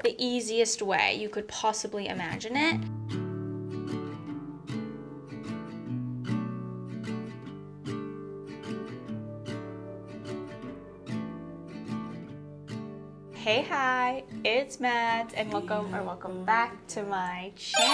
the easiest way you could possibly imagine it. Hey, hi, it's Mads, and welcome back to my channel.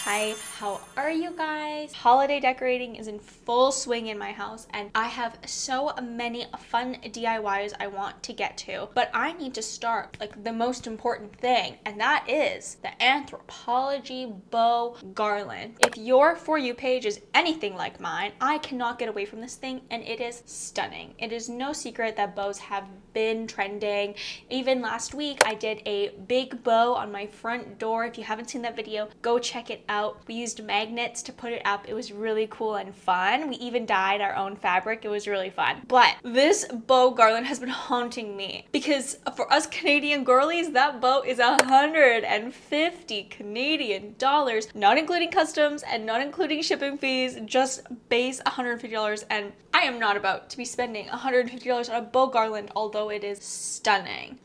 Hi, how are you guys? Holiday decorating is in full swing in my house, and I have so many fun DIYs I want to get to, but I need to start like the most important thing, and that is the Anthropologie bow garland. If your For You page is anything like mine, I cannot get away from this thing, and it is stunning. It is no secret that bows have been trending. Even last week, I did a big bow on my front door. If you haven't seen that video, go check it out. We used magnets to put it up. It was really cool and fun. We even dyed our own fabric. It was really fun. But this bow garland has been haunting me because for us Canadian girlies, that bow is 150 Canadian dollars, not including customs and not including shipping fees, just base $150. And I am not about to be spending $150 on a bow garland, although it is stunning.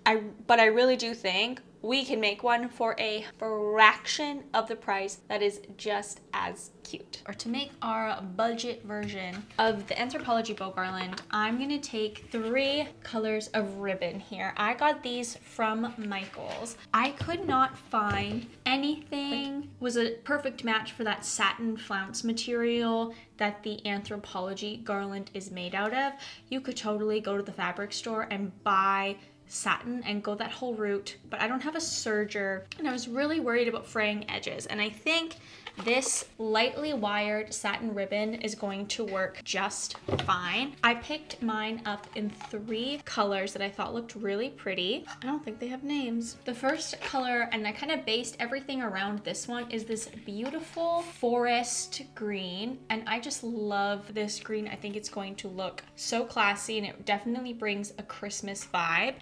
But I really do think we can make one for a fraction of the price that is just as cute. Or to make our budget version of the Anthropologie bow garland, I'm gonna take 3 colors of ribbon here. I got these from Michael's. I could not find anything was a perfect match for that satin flounce material that the Anthropologie garland is made out of. You could totally go to the fabric store and buy satin and go that whole route, but I don't have a serger and I was really worried about fraying edges, and I think this lightly wired satin ribbon is going to work just fine. I picked mine up in 3 colors that I thought looked really pretty. I don't think they have names. The first color, and I kind of based everything around this one, is this beautiful forest green, and I just love this green. I think it's going to look so classy, and it definitely brings a Christmas vibe.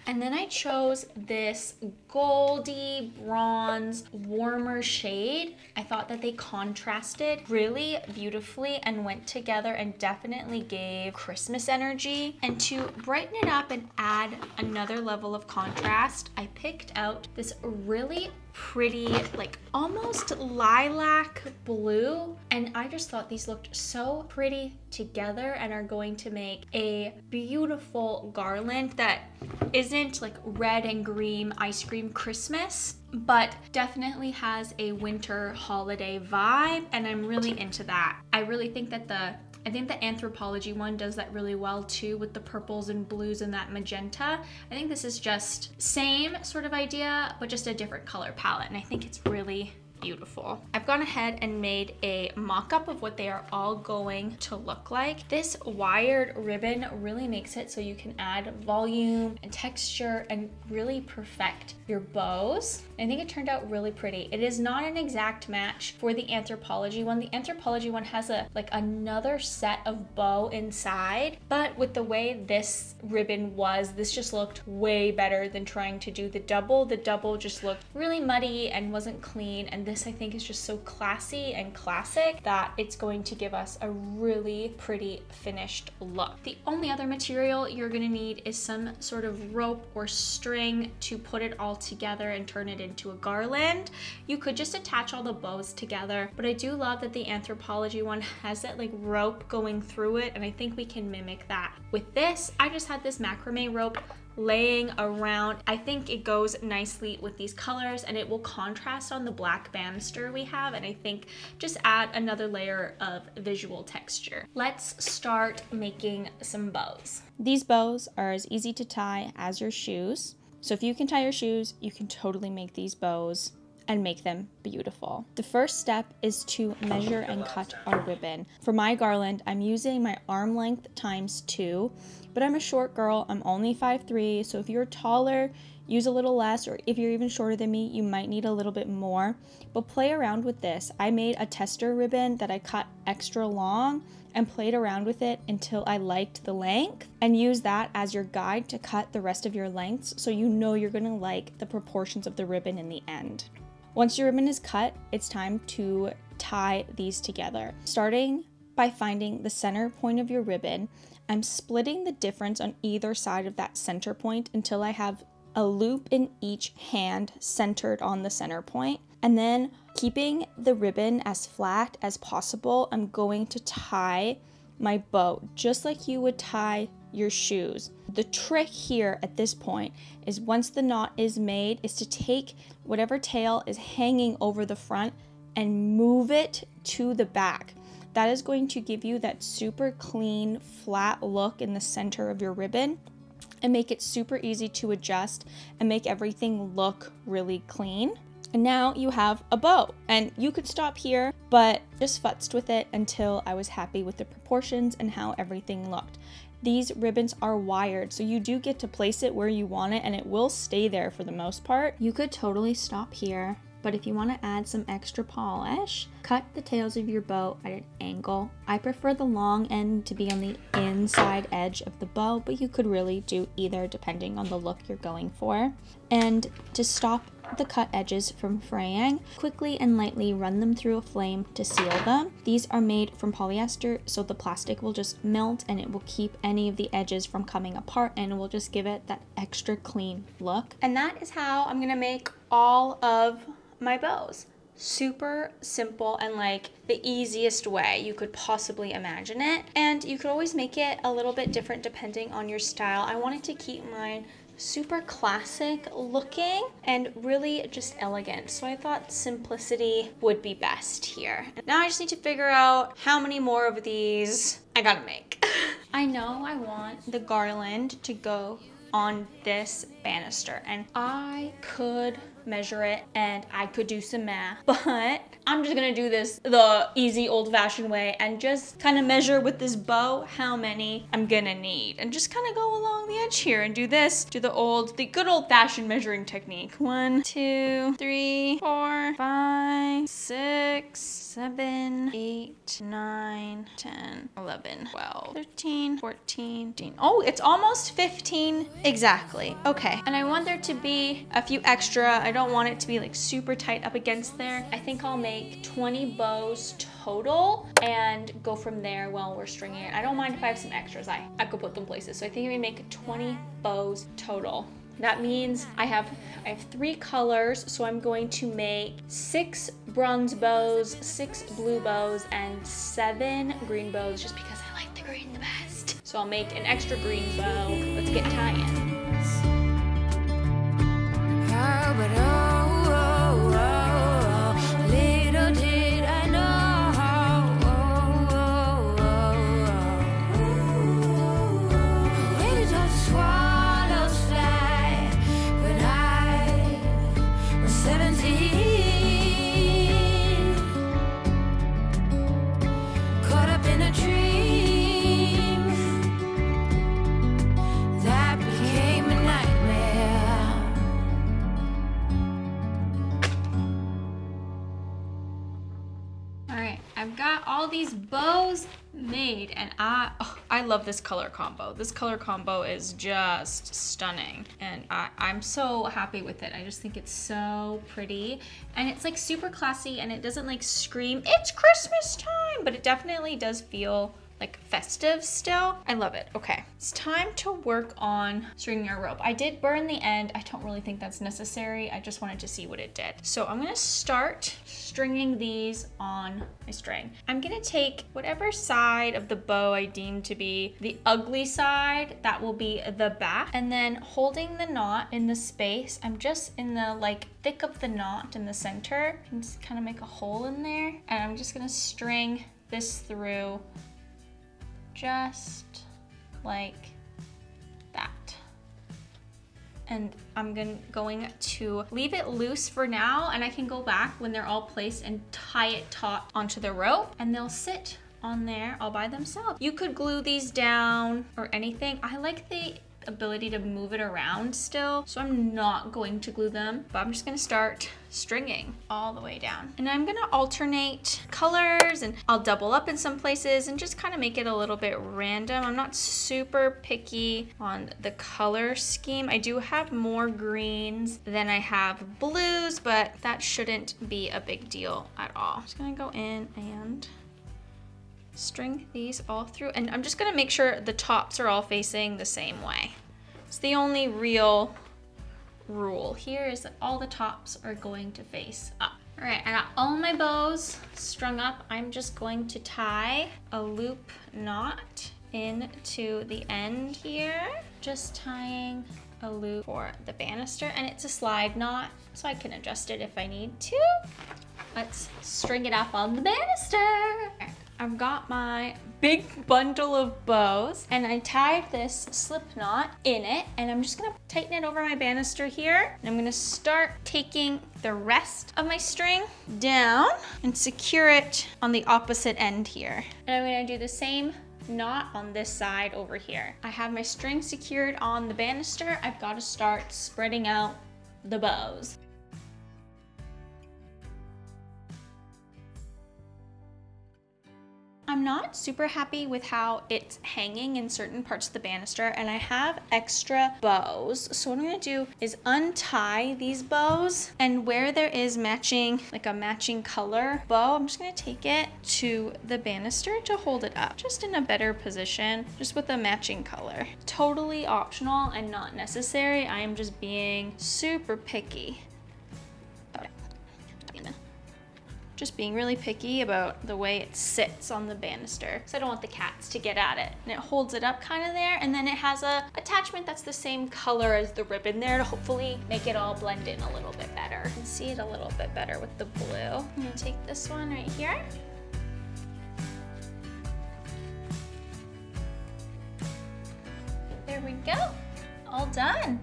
And then I chose this goldy bronze warmer shade. I thought that they contrasted really beautifully and went together and definitely gave Christmas energy. And to brighten it up and add another level of contrast, I picked out this really pretty, like almost lilac blue, and I just thought these looked so pretty together and are going to make a beautiful garland that isn't like red and green ice cream Christmas, but definitely has a winter holiday vibe, and I'm really into that. I really think that I think the Anthropologie one does that really well too, with the purples and blues and that magenta. I think this is just same sort of idea, but just a different color palette, and I think it's really beautiful. I've gone ahead and made a mock-up of what they are all going to look like. This wired ribbon really makes it so you can add volume and texture and really perfect your bows. I think it turned out really pretty. It is not an exact match for the Anthropologie one. The Anthropologie one has another set of bow inside, but with the way this ribbon was, this just looked way better than trying to do the double. The double just looked really muddy and wasn't clean, and this I think is just so classy and classic that it's going to give us a really pretty finished look. The only other material you're gonna need is some sort of rope or string to put it all together and turn it into a garland. You could just attach all the bows together, but I do love that the Anthropologie one has that like rope going through it, and I think we can mimic that. With this, I just had this macrame rope laying around. I think it goes nicely with these colors, and it will contrast on the black banister we have, and I think just add another layer of visual texture. Let's start making some bows. These bows are as easy to tie as your shoes. So if you can tie your shoes, you can totally make these bows and make them beautiful. The first step is to measure and cut our ribbon. For my garland, I'm using my arm length ×2, but I'm a short girl. I'm only 5'3", so if you're taller, use a little less, or if you're even shorter than me, you might need a little bit more, but play around with this. I made a tester ribbon that I cut extra long and played around with it until I liked the length, and use that as your guide to cut the rest of your lengths so you know you're gonna like the proportions of the ribbon in the end. Once your ribbon is cut, it's time to tie these together. Starting by finding the center point of your ribbon, I'm splitting the difference on either side of that center point until I have a loop in each hand centered on the center point. And then keeping the ribbon as flat as possible, I'm going to tie my bow just like you would tie your shoes. The trick here at this point is once the knot is made is to take whatever tail is hanging over the front and move it to the back. That is going to give you that super clean, flat look in the center of your ribbon and make it super easy to adjust and make everything look really clean. And now you have a bow, and you could stop here, but just futzed with it until I was happy with the proportions and how everything looked. These ribbons are wired, so you do get to place it where you want it and it will stay there for the most part. You could totally stop here, but if you want to add some extra polish, cut the tails of your bow at an angle. I prefer the long end to be on the inside edge of the bow, but you could really do either depending on the look you're going for. And to stop the cut edges from fraying, quickly and lightly run them through a flame to seal them. These are made from polyester, so the plastic will just melt and it will keep any of the edges from coming apart, and it will just give it that extra clean look. And that is how I'm gonna make all of my bows. Super simple and like the easiest way you could possibly imagine it. And you could always make it a little bit different depending on your style. I wanted to keep mine super classic looking and really just elegant. So I thought simplicity would be best here. Now I just need to figure out how many more of these I gotta make. I know I want the garland to go on this banister and I could measure it and I could do some math, but I'm just gonna do this the easy old-fashioned way and just kind of measure with this bow how many I'm gonna need and just kind of go along the edge here and do this, do the good old-fashioned measuring technique. 1, 2, 3, 4, 5, 6, 7, 8, 9, 10, 11, 12, 13, 14, 15. Oh, it's almost 15 exactly. Okay, and I want there to be a few extra. I don't want it to be like super tight up against there. I think I'll make 20 bows total and go from there while we're stringing it. I don't mind if I have some extras. I could put them places. So I think we make 20 bows total. That means I have 3 colors, so I'm going to make 6 bronze bows, 6 blue bows, and 7 green bows just because I like the green the best. So I'll make an extra green bow. Let's get tying. Little did I know, where did those swallows fly when I was 17? Caught up in a dream that became a nightmare. I've got all these bows made and I love this color combo. This color combo is just stunning and I'm so happy with it. I just think it's so pretty and it's like super classy and it doesn't like scream it's Christmas time, but it definitely does feel like festive still. I love it. Okay, it's time to work on stringing our rope. I did burn the end. I don't really think that's necessary. I just wanted to see what it did. So I'm gonna start stringing these on my string. I'm gonna take whatever side of the bow I deem to be the ugly side, that will be the back, and then holding the knot in the space, I'm just in the like thick of the knot in the center and just kind of make a hole in there, and I'm just gonna string this through just like that. And I'm going to leave it loose for now, and I can go back when they're all placed and tie it taut onto the rope, and they'll sit on there all by themselves. You could glue these down or anything. I like the ability to move it around still, so I'm not going to glue them, but I'm just gonna start stringing all the way down. And I'm gonna alternate colors, and I'll double up in some places and just kind of make it a little bit random. I'm not super picky on the color scheme. I do have more greens than I have blues, but that shouldn't be a big deal at all. I'm just gonna go in and string these all through, and I'm just gonna make sure the tops are all facing the same way. It's the only real rule here is that all the tops are going to face up. All right, I got all my bows strung up. I'm just going to tie a loop knot into the end here. Just tying a loop for the banister, and it's a slide knot, so I can adjust it if I need to. Let's string it up on the banister. I've got my big bundle of bows, and I tied this slip knot in it, and I'm just gonna tighten it over my banister here. And I'm gonna start taking the rest of my string down and secure it on the opposite end here. And I'm gonna do the same knot on this side over here. I have my string secured on the banister. I've got to start spreading out the bows. I'm not super happy with how it's hanging in certain parts of the banister, and I have extra bows. So what I'm gonna do is untie these bows, and where there is matching, like a matching color bow, I'm just gonna take it to the banister to hold it up, just in a better position, just with a matching color. Totally optional and not necessary. I am just being super picky. Just being really picky about the way it sits on the banister, because I don't want the cats to get at it. And it holds it up kind of there, and then it has a attachment that's the same color as the ribbon there to hopefully make it all blend in a little bit better. You can see it a little bit better with the blue. I'm gonna take this one right here. There we go, all done.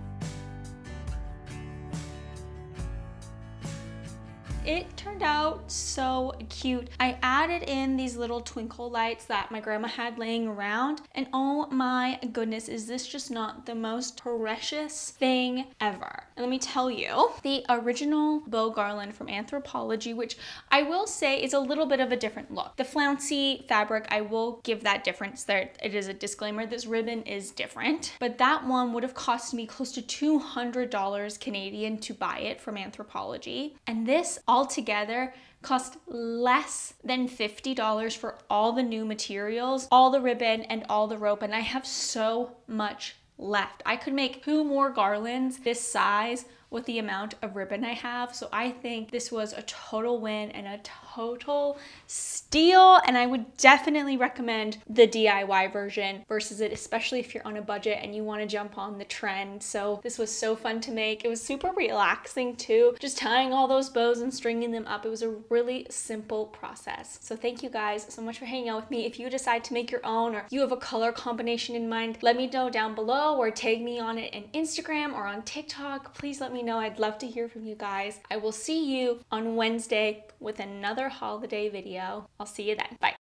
It turned out so cute. I added in these little twinkle lights that my grandma had laying around, and oh my goodness, is this just not the most precious thing ever? And let me tell you, the original bow garland from Anthropology, which I will say is a little bit of a different look. The flouncy fabric, I will give that difference there. It is a disclaimer, this ribbon is different, but that one would have cost me close to $200 Canadian to buy it from Anthropology. And this altogether cost less than $50 for all the new materials, all the ribbon and all the rope, and I have so much left. I could make 2 more garlands this size with the amount of ribbon I have. So I think this was a total win and a total steal, and I would definitely recommend the DIY version versus it, especially if you're on a budget and you want to jump on the trend. So this was so fun to make. It was super relaxing too, just tying all those bows and stringing them up. It was a really simple process. So thank you guys so much for hanging out with me. If you decide to make your own, or you have a color combination in mind, let me know down below or tag me on it in Instagram or on TikTok. Please let me know. I'd love to hear from you guys. I will see you on Wednesday with another holiday video. I'll see you then. Bye.